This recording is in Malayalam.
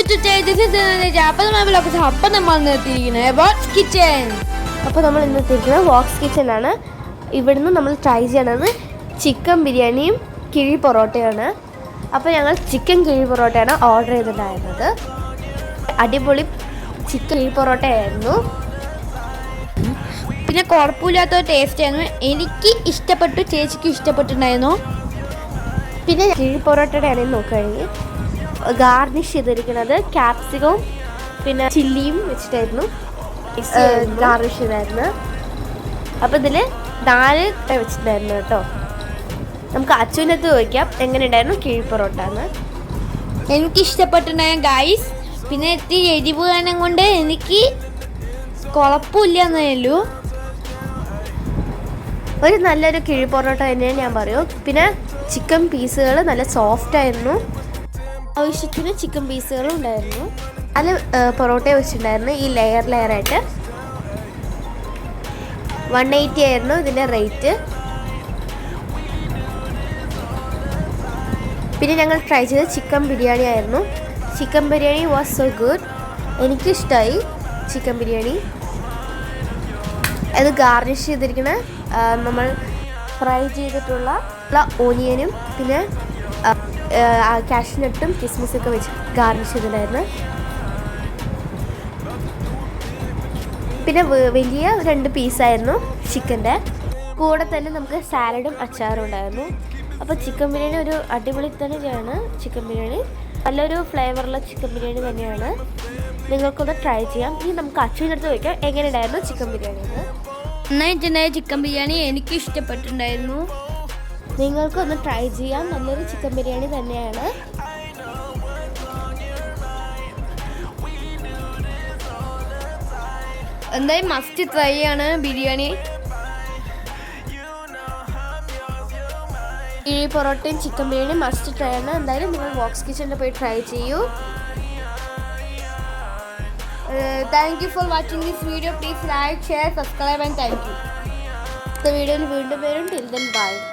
അപ്പോൾ നമ്മൾ ഇന്ന് എത്തിയിരിക്കുന്നത് വോക്സ് കിച്ചൺ ആണ്. ഇവിടുന്ന് നമ്മൾ ട്രൈ ചെയ്യണത് ചിക്കൻ ബിരിയാണിയും കിഴി പൊറോട്ടയാണ്. അപ്പോൾ ഞങ്ങൾ ചിക്കൻ കിഴി പൊറോട്ടയാണ് ഓർഡർ ചെയ്തിട്ടുണ്ടായിരുന്നത്. അടിപൊളി ചിക്കൻ കിഴി പൊറോട്ടയായിരുന്നു. പിന്നെ കുഴപ്പമില്ലാത്ത ടേസ്റ്റ് ആയിരുന്നു. എനിക്ക് ഇഷ്ടപ്പെട്ടു, ചേച്ചിക്ക് ഇഷ്ടപ്പെട്ടിട്ടുണ്ടായിരുന്നു. പിന്നെ കിഴി പൊറോട്ടയുടെ ആണെങ്കിൽ നോക്കുകയാണെങ്കിൽ ഗാർണിഷ് ചെയ്തിരിക്കുന്നത് ക്യാപ്സിക്കവും പിന്നെ ചില്ലിയും വെച്ചിട്ടായിരുന്നു ഗാർണിഷ് ചെയ്തായിരുന്നു. അപ്പോൾ ഇതിൽ 4 വെച്ചിട്ടുണ്ടായിരുന്നു കേട്ടോ. നമുക്ക് അച്ചുവിനകത്ത് ചോദിക്കാം എങ്ങനെ ഉണ്ടായിരുന്നു കിഴി പൊറോട്ട എന്ന്. എനിക്ക് ഇഷ്ടപ്പെട്ടിട്ടുണ്ടായ ഗൈസ്. പിന്നെ ഇത്തിരി എരിവ് കാരണം കൊണ്ട് എനിക്ക് കുഴപ്പമില്ല എന്നല്ലോ. ഒരു നല്ലൊരു കിഴി പൊറോട്ട തന്നെയാണ് ഞാൻ പറയും. പിന്നെ ചിക്കൻ പീസുകൾ നല്ല സോഫ്റ്റ് ആയിരുന്നു. ആവശ്യത്തിന് ചിക്കൻ പീസുകളും ഉണ്ടായിരുന്നു. അതിൽ പൊറോട്ട വെച്ചിട്ടുണ്ടായിരുന്നു ഈ ലെയറായിട്ട്. 180 ആയിരുന്നു ഇതിൻ്റെ റേറ്റ്. പിന്നെ ഞങ്ങൾ ട്രൈ ചെയ്ത ചിക്കൻ ബിരിയാണി ആയിരുന്നു. Chicken biryani was so good. എനിക്കിഷ്ടമായി ചിക്കൻ ബിരിയാണി. അത് ഗാർണിഷ് ചെയ്തിരിക്കുന്ന നമ്മൾ ഫ്രൈ ചെയ്തിട്ടുള്ള ഓനിയനും പിന്നെ കാഷ്നട്ടും കിസ്മിസൊക്കെ വെച്ച് ഗാർണിഷ് ചെയ്തിട്ടുണ്ടായിരുന്നു. പിന്നെ വലിയ 2 പീസായിരുന്നു ചിക്കൻ്റെ. കൂടെ തന്നെ നമുക്ക് സാലഡും അച്ചാറും ഉണ്ടായിരുന്നു. അപ്പോൾ ചിക്കൻ ബിരിയാണി ഒരു അടിപൊളി തന്നെയാണ്. ചിക്കൻ ബിരിയാണി നല്ലൊരു ഫ്ലേവറുള്ള ചിക്കൻ ബിരിയാണി തന്നെയാണ്. നിങ്ങൾക്കൊന്ന് ട്രൈ ചെയ്യാം. ഇനി നമുക്ക് അച്ചുവിൻ്റെ അടുത്ത് വയ്ക്കാം എങ്ങനെ ഉണ്ടായിരുന്നു ചിക്കൻ ബിരിയാണി എന്ന്. നന്നായിട്ടുണ്ടായ ചിക്കൻ ബിരിയാണി എനിക്ക് ഇഷ്ടപ്പെട്ടിട്ടുണ്ടായിരുന്നു. നിങ്ങൾക്കൊന്ന് ട്രൈ ചെയ്യാം. നല്ലൊരു ചിക്കൻ ബിരിയാണി തന്നെയാണ്. എന്തായാലും മസ്റ്റ് ട്രൈ ആണ് ബിരിയാണി. ഈ പൊറോട്ടയും ചിക്കൻ ബിരിയാണി മസ്റ്റ് ട്രൈ ആണ്. എന്തായാലും നിങ്ങൾ വോക്സ് കിച്ചണിൽ പോയി ട്രൈ ചെയ്യൂ. Thank you for watching this video. Please like, share, subscribe and thank you. അടുത്ത വീഡിയോയിൽ വീണ്ടും വരും. Till then, bye.